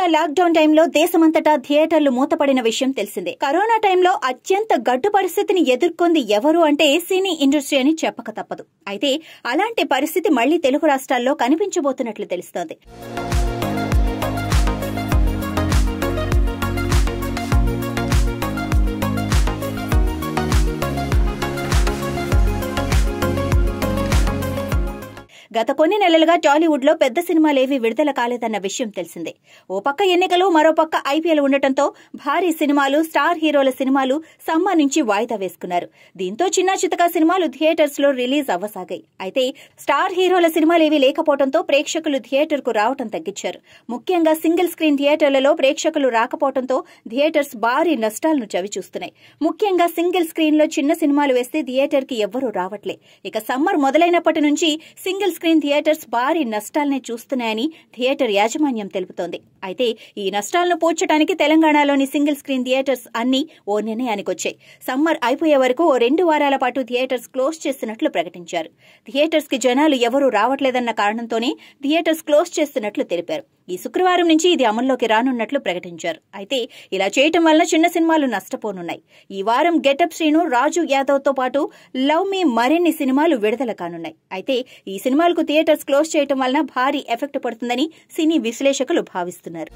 Corona lockdown టైంలో దేశమంతటా థియేటర్లు మూతపడిన విషయం తెలిసిందే. కరోనా టైంలో అత్యంత గడ్డు పరిస్థితిని ఎదుర్కొంది ఎవరు అంటే సినీ ఇండస్ట్రీ అని చెప్పక తప్పదు. అయితే అలాంటి పరిస్థితి మళ్లీ తెలుగు రాష్ట్రాల్లో కనిపించబోతున్నట్లు తెలుస్తోంది. గత కొన్ని నెలలుగా టాలీవుడ్ లో పెద్ద సినిమాలేవీ విడుదల కాలేదన్న విషయం తెలిసిందే. ఓ పక్క ఎన్నికలు, మరో పక్క ఐపీఎల్ ఉండటంతో భారీ సినిమాలు, స్టార్ హీరోల సినిమాలు సమ్మర్ నుంచి వాయిదా వేసుకున్నారు. దీంతో చిన్న చితకా సినిమాలు థియేటర్స్ లో రిలీజ్ అవ్వసాగాయి. అయితే స్టార్ హీరోల సినిమాలేవీ లేకపోవడంతో ప్రేక్షకులు థియేటర్ కు రావడం తగ్గించారు. ముఖ్యంగా సింగిల్ స్క్రీన్ థియేటర్లలో ప్రేక్షకులు రాకపోవడంతో థియేటర్స్ భారీ నష్టాలను చవిచూస్తున్నాయి. ముఖ్యంగా సింగిల్ స్క్రీన్ లో చిన్న సినిమాలు వేస్తే థియేటర్ కి ఎవ్వరూ రావట్లే. ఇక సమ్మర్ మొదలైనప్పటి నుంచి సింగిల్ స్క్రీన్ థియేటర్స్ భారీ నష్టాలనే చూస్తున్నాయని థియేటర్ యాజమాన్యం తెలుపుతోంది. అయితే ఈ నష్టాలను పూడ్చడానికి తెలంగాణలోని సింగిల్ స్క్రీన్ థియేటర్స్ అన్ని ఓ నిర్ణయానికి వచ్చాయి. సమ్మర్ అయిపోయే వరకు ఓ 2 వారాల పాటు థియేటర్స్ క్లోజ్ చేస్తున్నట్లు ప్రకటించారు. థియేటర్స్ కి జనాలు ఎవరూ రావట్లేదన్న కారణంతోనే థియేటర్స్ క్లోజ్ చేస్తున్నట్లు తెలిపారు. ఈ శుక్రవారం నుంచి ఇది అమల్లోకి రానున్నట్లు ప్రకటించారు. అయితే ఇలా చేయటం వల్ల చిన్న సినిమాలు నష్టపోనున్నాయి. ఈ వారం గెటప్ శ్రీను, రాజు యాదవ్ తో పాటు లవ్ మీ మరిన్ని సినిమాలు విడుదల కానున్నాయి. అయితే ఈ సినిమాలకు థియేటర్స్ క్లోజ్ చేయటం వలన భారీ ఎఫెక్ట్ పడుతుందని సినీ విశ్లేషకులు భావిస్తున్నారు.